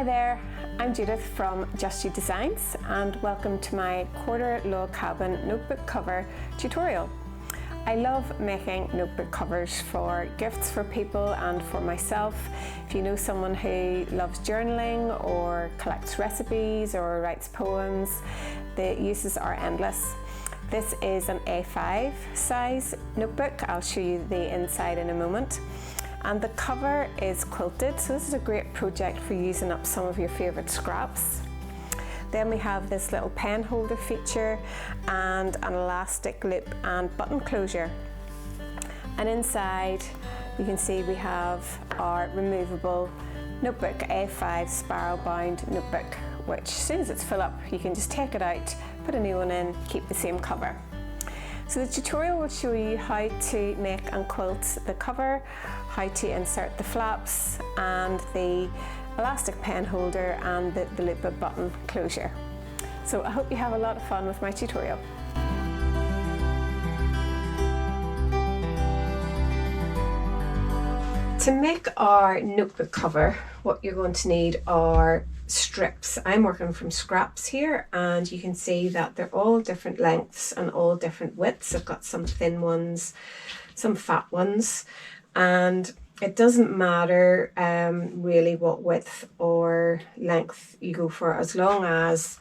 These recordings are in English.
Hi there, I'm Judith from Just You Designs and welcome to my quarter log cabin notebook cover tutorial. I love making notebook covers for gifts for people and for myself. If you know someone who loves journaling or collects recipes or writes poems, the uses are endless. This is an A5 size notebook. I'll show you the inside in a moment. And the cover is quilted, so this is a great project for using up some of your favourite scraps. Then we have this little pen holder feature and an elastic loop and button closure. And inside you can see we have our removable notebook, A5 spiral bound notebook, which as soon as it's full up you can just take it out, put a new one in, keep the same cover. So the tutorial will show you how to make and quilt the cover, how to insert the flaps and the elastic pen holder and the loop and button closure. So I hope you have a lot of fun with my tutorial. To make our notebook cover, what you're going to need are strips. I'm working from scraps here and you can see that they're all different lengths and all different widths. I've got some thin ones, some fat ones, and it doesn't matter really what width or length you go for, as long as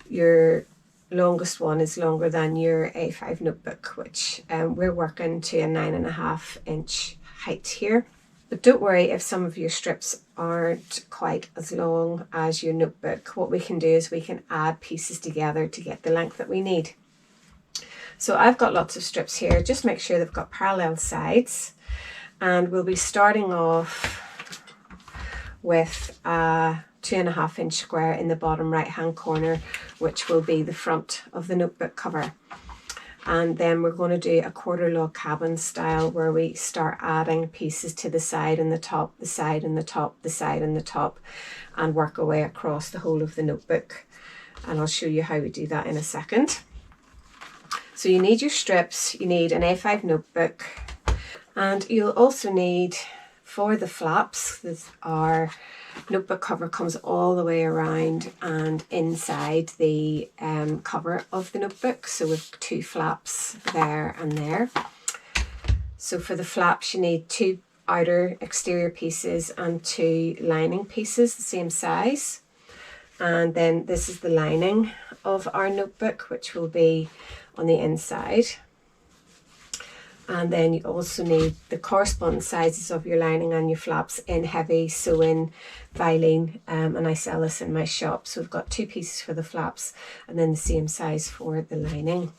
your longest one is longer than your A5 notebook, which we're working to a 9.5 inch height here. But don't worry if some of your strips aren't quite as long as your notebook. What we can do is we can add pieces together to get the length that we need. So I've got lots of strips here. Just make sure they've got parallel sides. And we'll be starting off with a 2.5 inch square in the bottom right hand corner, which will be the front of the notebook cover. And then we're going to do a quarter log cabin style where we start adding pieces to the side and the top, the side and the top, the side and the top, and work our way across the whole of the notebook. And I'll show you how we do that in a second. So you need your strips, you need an A5 notebook, and you'll also need, for the flaps, our notebook cover comes all the way around and inside the cover of the notebook. So with two flaps there and there. So for the flaps you need two outer exterior pieces and two lining pieces the same size. And then this is the lining of our notebook, which will be on the inside. And then you also need the corresponding sizes of your lining and your flaps in heavy sewing Vilene, and I sell this in my shop. So we've got two pieces for the flaps and then the same size for the lining.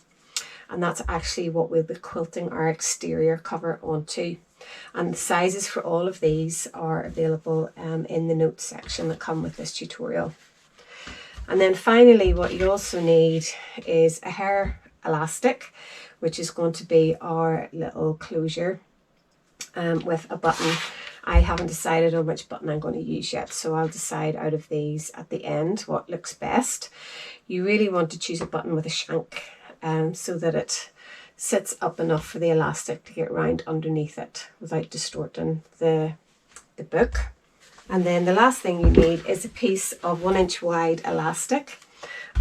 And that's actually what we'll be quilting our exterior cover onto. And the sizes for all of these are available in the notes section that come with this tutorial. And then finally what you also need is a hair elastic, which is going to be our little closure with a button. I haven't decided on which button I'm going to use yet, so I'll decide out of these at the end what looks best. You really want to choose a button with a shank so that it sits up enough for the elastic to get round underneath it without distorting the book. And then the last thing you need is a piece of 1 inch wide elastic.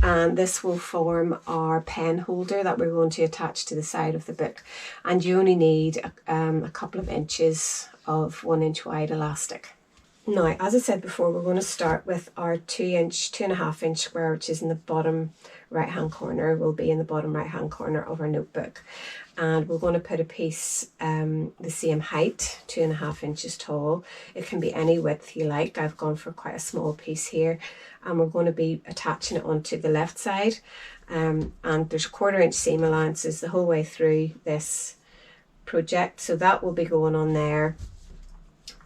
And this will form our pen holder that we're going to attach to the side of the book. And you only need a couple of inches of 1 inch wide elastic. Now, as I said before, we're going to start with our 2.5 inch square, which is in the bottom right hand corner, will be in the bottom right hand corner of our notebook. And we're going to put a piece the same height, 2.5 inches tall. It can be any width you like. I've gone for quite a small piece here. And we're going to be attaching it onto the left side. And there's 1/4 inch seam allowances the whole way through this project. So that will be going on there.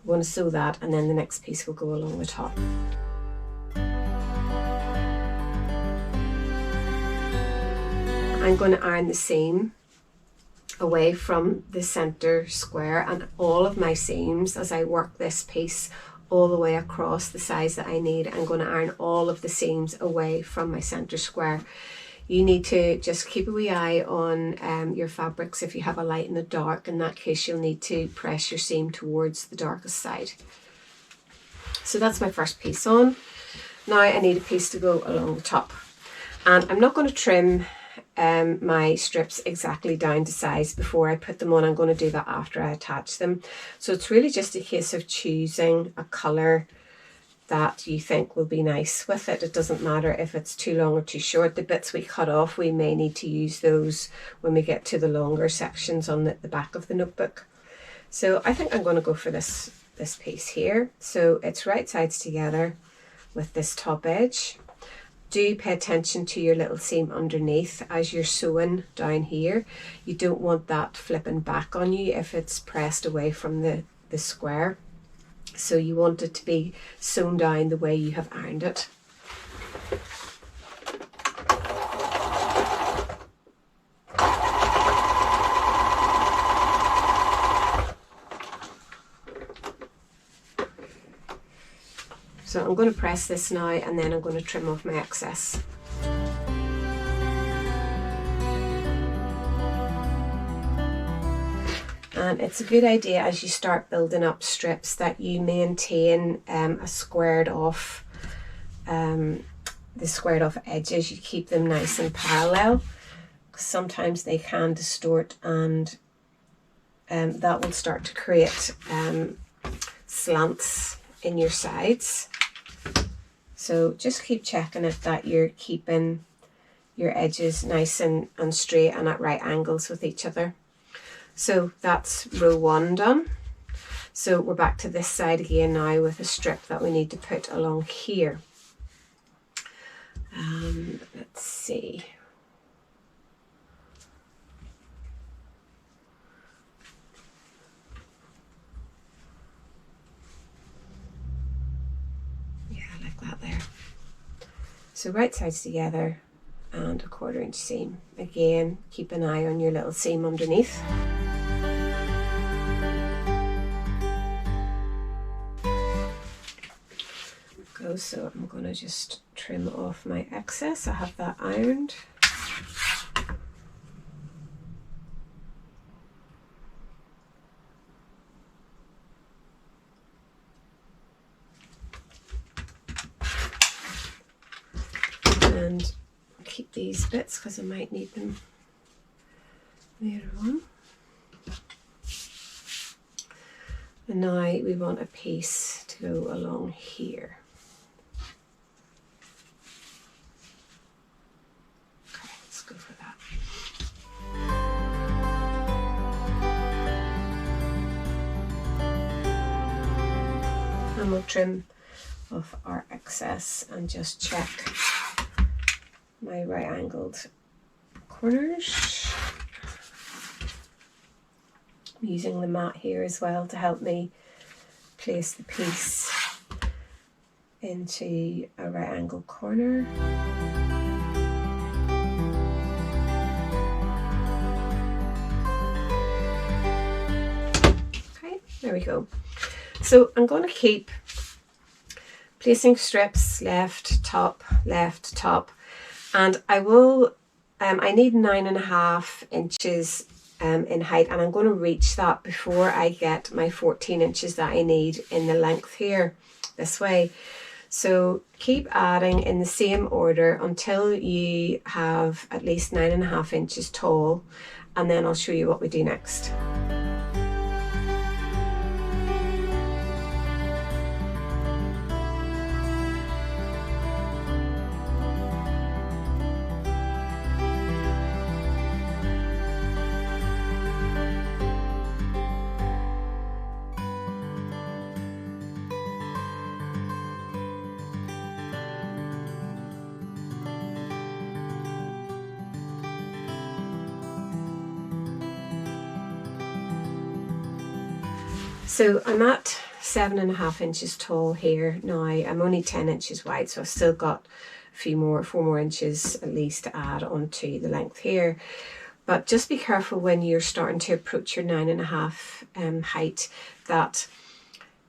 We're going to sew that and then the next piece will go along the top. I'm going to iron the seam away from the center square, and all of my seams, as I work this piece all the way across the size that I need, I'm going to iron all of the seams away from my center square. You need to just keep a wee eye on your fabrics. If you have a light and a dark, in that case you'll need to press your seam towards the darkest side. So that's my first piece on. Now I need a piece to go along the top, and I'm not going to trim my strips exactly down to size before I put them on. I'm going to do that after I attach them. So it's really just a case of choosing a colour that you think will be nice with it. It doesn't matter if it's too long or too short. The bits we cut off, we may need to use those when we get to the longer sections on the back of the notebook. So I think I'm going to go for this piece here. So it's right sides together with this top edge. Do pay attention to your little seam underneath as you're sewing down here. You don't want that flipping back on you if it's pressed away from the square. So you want it to be sewn down the way you have ironed it. So I'm going to press this now, and then I'm going to trim off my excess. And it's a good idea as you start building up strips that you maintain a squared off, the squared off edges. You keep them nice and parallel, because sometimes they can distort, and that will start to create slants in your sides. So just keep checking it that you're keeping your edges nice and straight and at right angles with each other. So that's row 1 done. So we're back to this side again now with a strip that we need to put along here. Let's see. Yeah, like that there. So right sides together and a 1/4 inch seam. Again, keep an eye on your little seam underneath. So I'm going to just trim off my excess. I have that ironed. And keep these bits because I might need them later on. And now we want a piece to go along here. Go for that. And we'll trim off our excess and just check my right angled corners. I'm using the mat here as well to help me place the piece into a right angled corner. There we go. So I'm going to keep placing strips left, top, and I will, I need 9.5 inches in height, and I'm going to reach that before I get my 14 inches that I need in the length here, this way. So keep adding in the same order until you have at least 9.5 inches tall, and then I'll show you what we do next. So I'm at 7.5 inches tall here now. I'm only 10 inches wide, so I've still got a few more, 4 more inches at least to add onto the length here. But just be careful when you're starting to approach your 9.5 height that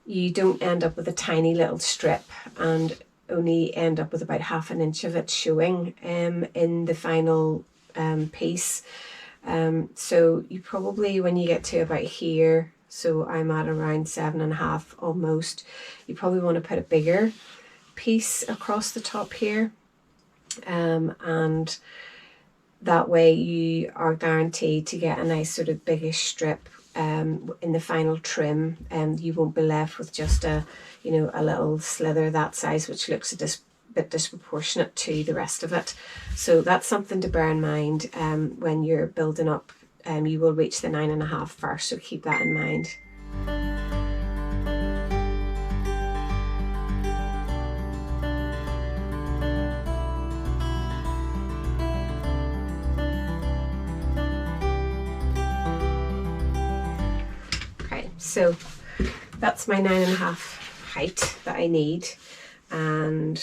you don't end up with a tiny little strip and only end up with about 1/2 inch of it showing in the final piece. So you probably, when you get to about here, so I'm at around 7.5 almost, you probably want to put a bigger piece across the top here, and that way you are guaranteed to get a nice sort of biggish strip in the final trim, and you won't be left with just a little slither that size, which looks a bit disproportionate to the rest of it. So that's something to bear in mind when you're building up. You will reach the 9.5 first, so keep that in mind. So that's my 9.5 height that I need, and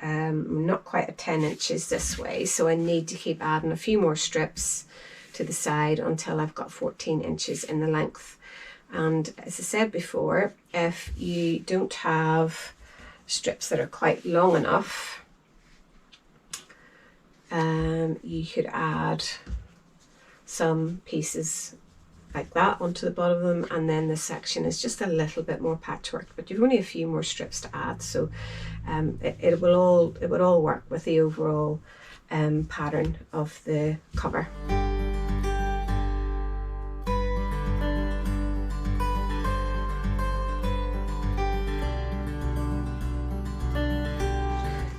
I'm not quite at 10 inches this way, so I need to keep adding a few more strips to the side until I've got 14 inches in the length. And as I said before, if you don't have strips that are quite long enough, you could add some pieces like that onto the bottom of them, and then this section is just a little bit more patchwork, but you've only a few more strips to add, so it would all work with the overall pattern of the cover.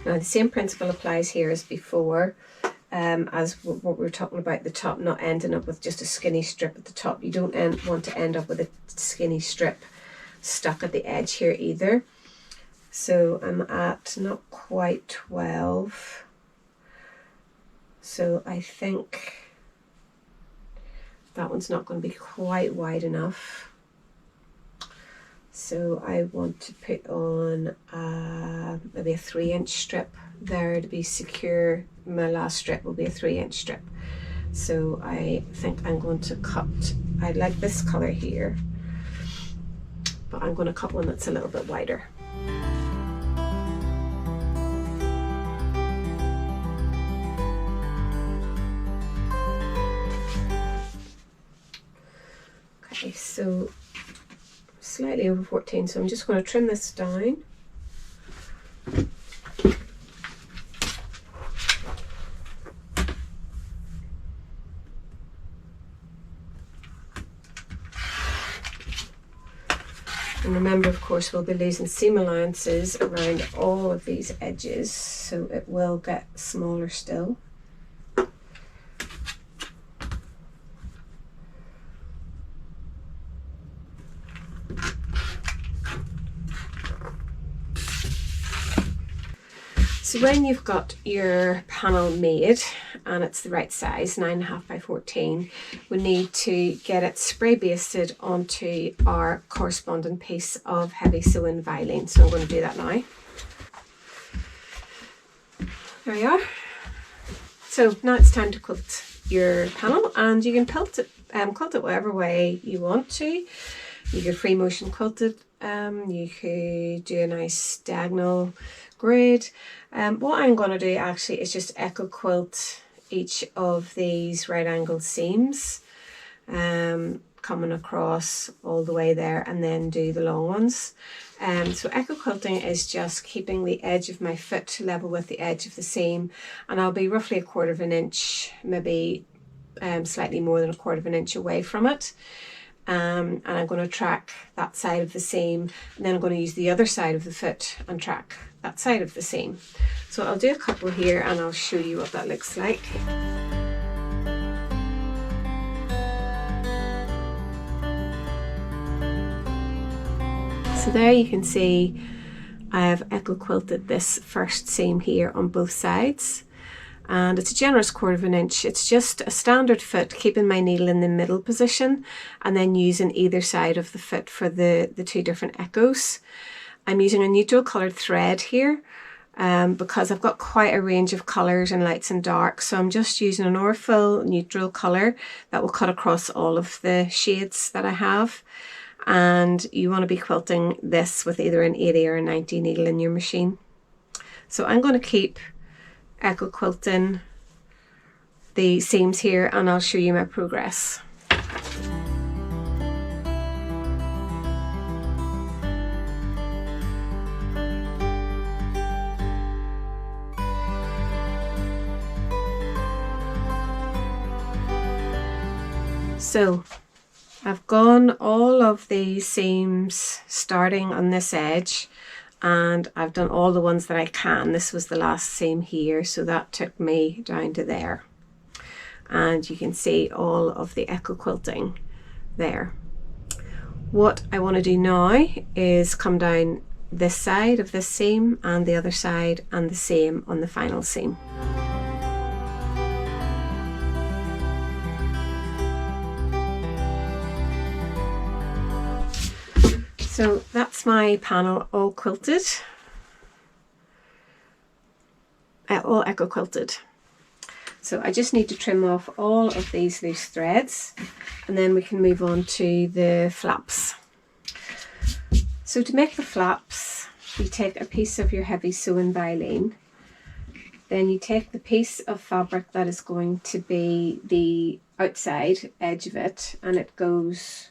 Now the same principle applies here as before. As what we were talking about, the top not ending up with just a skinny strip at the top. You don't want to end up with a skinny strip stuck at the edge here either. So I'm at not quite 12. So I think that one's not going to be quite wide enough. So I want to put on maybe a 3-inch strip there to be secure. My last strip will be a 3-inch strip. So I think I'm going to cut, I like this color here, but I'm going to cut one that's a little bit wider. Okay, so slightly over 14, so I'm just going to trim this down. And remember, of course, we'll be losing seam allowances around all of these edges, so it will get smaller still. So when you've got your panel made and it's the right size, 9.5 by 14, we need to get it spray basted onto our corresponding piece of heavy sewing Vilene. So I'm going to do that now. There we are. So now it's time to quilt your panel, and you can quilt it whatever way you want to. You could free motion quilt it, you could do a nice diagonal grid. What I'm going to do actually is just echo quilt each of these right angled seams, coming across all the way there, and then do the long ones. So echo quilting is just keeping the edge of my foot level with the edge of the seam, and I'll be roughly 1/4 of an inch, maybe slightly more than 1/4 of an inch away from it. And I'm going to track that side of the seam, and then I'm going to use the other side of the foot and track that side of the seam. So I'll do a couple here and I'll show you what that looks like. So there you can see I have echo quilted this first seam here on both sides, and it's a generous 1/4 of an inch. It's just a standard foot, keeping my needle in the middle position and then using either side of the foot for the two different echoes. I'm using a neutral coloured thread here because I've got quite a range of colours and lights and darks, so I'm just using an Orfil neutral colour that will cut across all of the shades that I have. And you want to be quilting this with either an 80 or a 90 needle in your machine. So I'm going to keep echo quilting the seams here and I'll show you my progress. So I've gone all of the seams starting on this edge, and I've done all the ones that I can. This was the last seam here, so that took me down to there. And you can see all of the echo quilting there. What I want to do now is come down this side of this seam and the other side, and the same on the final seam. So that's my panel all quilted, all echo quilted. So I just need to trim off all of these loose threads, and then we can move on to the flaps. So to make the flaps, you take a piece of your heavy sewing baleen, then you take the piece of fabric that is going to be the outside edge of it, and it goes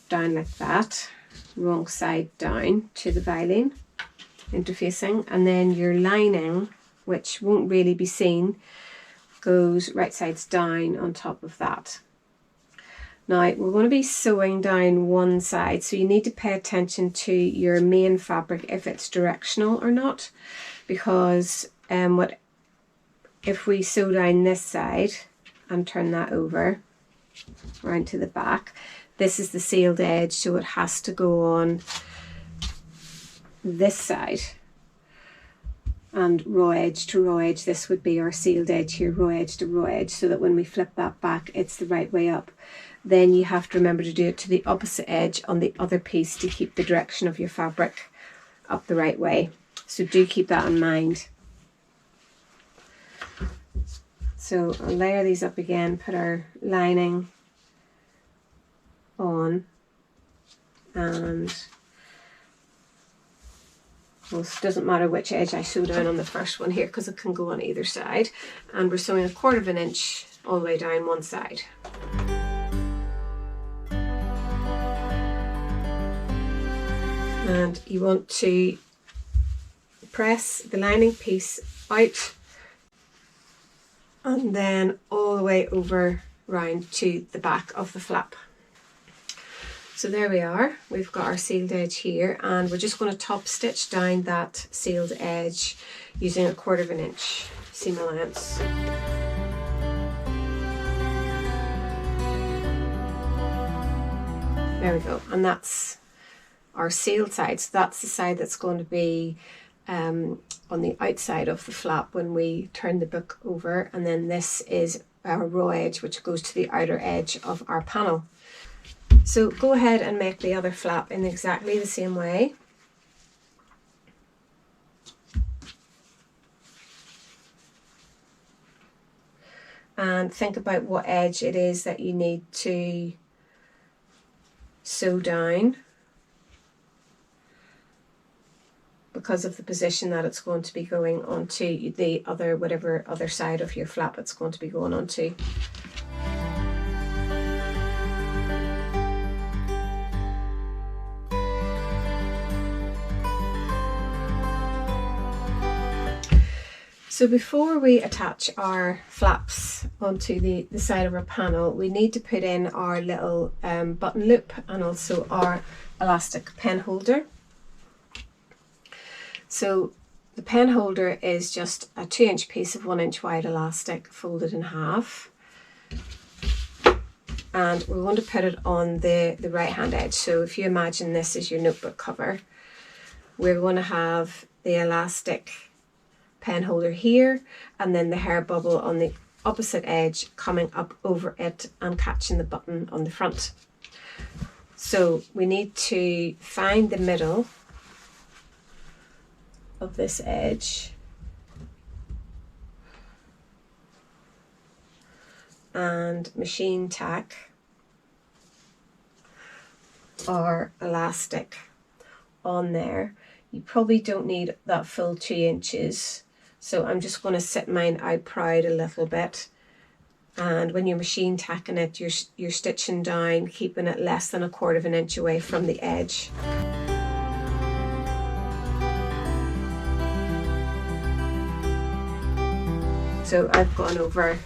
down like that, wrong side down to the baleen, interfacing, and then your lining, which won't really be seen, goes right sides down on top of that. Now we're going to be sewing down one side, so you need to pay attention to your main fabric if it's directional or not, because if we sew down this side and turn that over around to the back, this is the sealed edge, so it has to go on this side. And raw edge to raw edge, this would be our sealed edge here, raw edge to raw edge, so that when we flip that back, it's the right way up. Then you have to remember to do it to the opposite edge on the other piece to keep the direction of your fabric up the right way. So do keep that in mind. So I'll layer these up again, put our lining on, and well, it doesn't matter which edge I sew down on the first one here, because it can go on either side, and we're sewing 1/4 inch all the way down one side. And you want to press the lining piece out and then all the way over round to the back of the flap. So there we are, we've got our sealed edge here, and we're just going to top stitch down that sealed edge using 1/4 inch seam allowance. There we go, and that's our sealed side. So that's the side that's going to be on the outside of the flap when we turn the book over, and then this is our raw edge, which goes to the outer edge of our panel. So go ahead and make the other flap in exactly the same way. And think about what edge it is that you need to sew down, because of the position that it's going to be going onto the other, whatever other side of your flap it's going to be going onto. So before we attach our flaps onto the side of our panel, we need to put in our little button loop and also our elastic pen holder. So the pen holder is just a 2-inch piece of 1-inch wide elastic folded in half. And we're going to put it on the right hand edge. So if you imagine this is your notebook cover, we're going to have the elastic pen holder here, and then the hair bubble on the opposite edge coming up over it and catching the button on the front. So we need to find the middle of this edge and machine tack our elastic on there. You probably don't need that full 2 inches, so I'm just going to sit mine out proud a little bit, and when you're machine tacking it, you're stitching down, keeping it less than 1/4 inch away from the edge. So I've gone over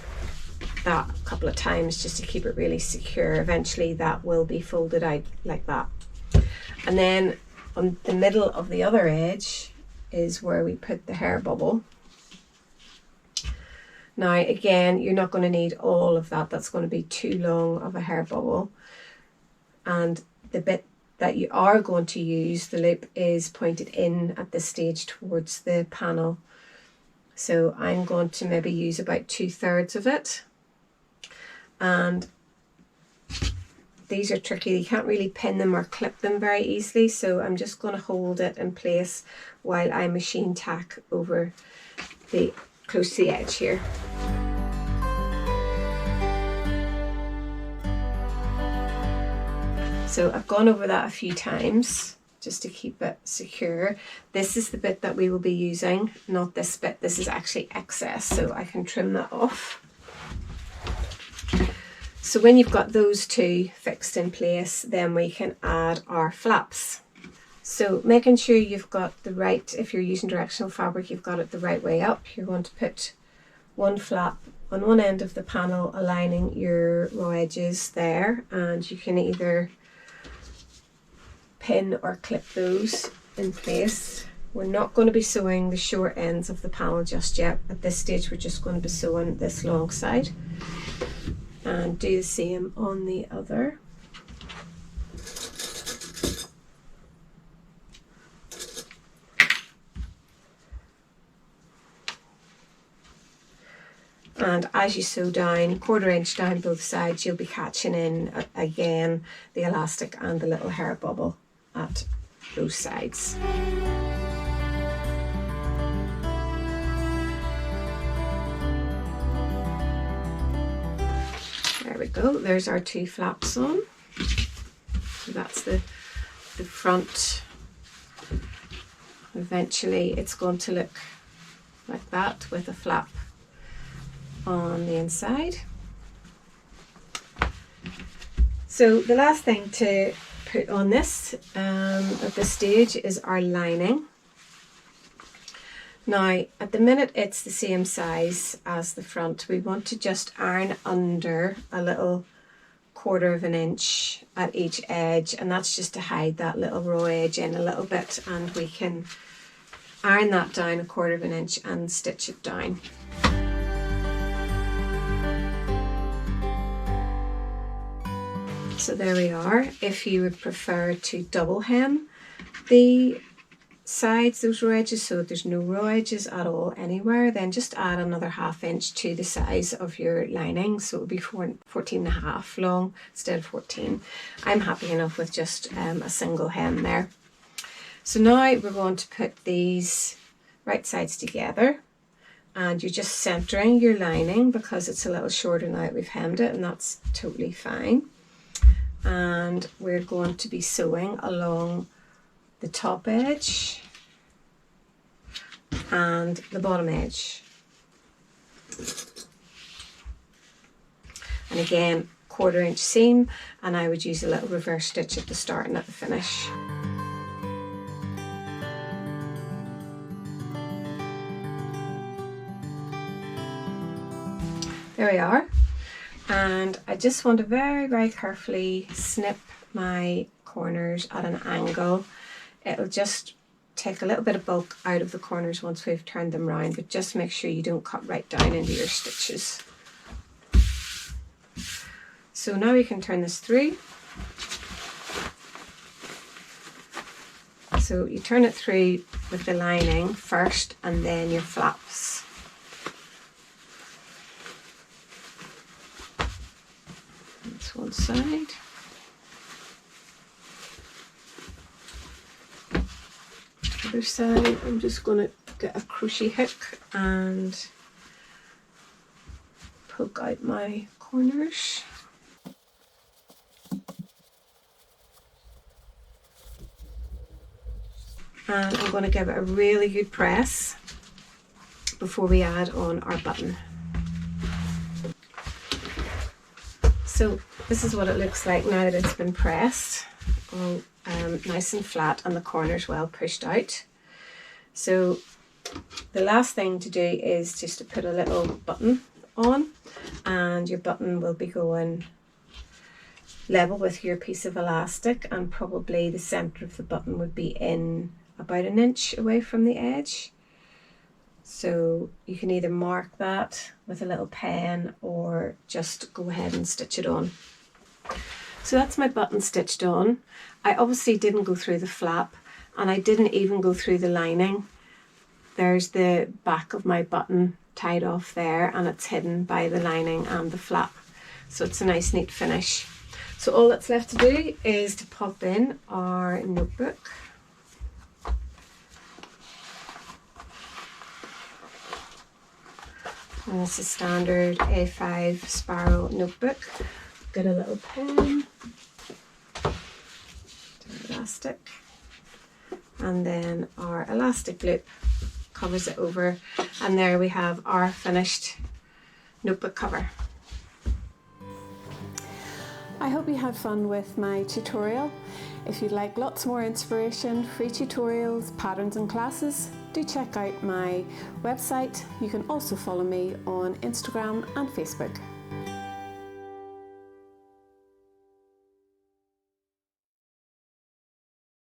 that a couple of times just to keep it really secure. Eventually that will be folded out like that. And then on the middle of the other edge is where we put the hair bubble. Now again, you're not going to need all of that. That's going to be too long of a hair bubble. And the bit that you are going to use, the loop, is pointed in at this stage towards the panel. So I'm going to maybe use about 2/3 of it. And these are tricky. You can't really pin them or clip them very easily. So I'm just going to hold it in place while I machine tack over the close to the edge here. So I've gone over that a few times just to keep it secure. This is the bit that we will be using, not this bit. This is actually excess, so I can trim that off. So when you've got those two fixed in place, then we can add our flaps. So making sure you've got the right, if you're using directional fabric, you've got it the right way up. You're going to put one flap on one end of the panel, aligning your raw edges there, and you can either pin or clip those in place. We're not going to be sewing the short ends of the panel just yet. At this stage we're just going to be sewing this long side, and do the same on the other. And as you sew down, 1/4 inch down both sides, you'll be catching in again the elastic and the little hair bubble at both sides. There we go, there's our two flaps on. So that's the front. Eventually it's going to look like that with a flap on the inside. So the last thing to put on this at this stage is our lining. Now at the minute it's the same size as the front. We want to just iron under a little 1/4 inch at each edge, and that's just to hide that little raw edge in a little bit, and we can iron that down 1/4 inch and stitch it down. So there we are. If you would prefer to double hem the sides, those raw edges, so there's no raw edges at all anywhere, then just add another 1/2 inch to the size of your lining, so it would be 14.5 long instead of 14. I'm happy enough with just a single hem there. So now we're going to put these right sides together, and you're just centering your lining because it's a little shorter now that we've hemmed it, and that's totally fine. And we're going to be sewing along the top edge and the bottom edge. And again, 1/4 inch seam, and I would use a little reverse stitch at the start and at the finish. There we are. And I just want to very, very carefully snip my corners at an angle. It'll just take a little bit of bulk out of the corners once we've turned them round, but just make sure you don't cut right down into your stitches. So now we can turn this through. So you turn it through with the lining first and then your flaps. That's one side. Other side, I'm just going to get a crochet hook and poke out my corners. And I'm going to give it a really good press before we add on our button. So this is what it looks like now that it's been pressed, all nice and flat and the corners well pushed out. So the last thing to do is just to put a little button on, and your button will be going level with your piece of elastic, and probably the center of the button would be in about 1 inch away from the edge. So you can either mark that with a little pen or just go ahead and stitch it on. So that's my button stitched on. I obviously didn't go through the flap, and I didn't even go through the lining. There's the back of my button tied off there, and it's hidden by the lining and the flap. So it's a nice neat finish. So all that's left to do is to pop in our notebook. And it's a standard A5 spiral notebook. Get a little pen, elastic, and then our elastic loop covers it over, and there we have our finished notebook cover. I hope you had fun with my tutorial. If you'd like lots more inspiration, free tutorials, patterns and classes, do check out my website. You can also follow me on Instagram and Facebook.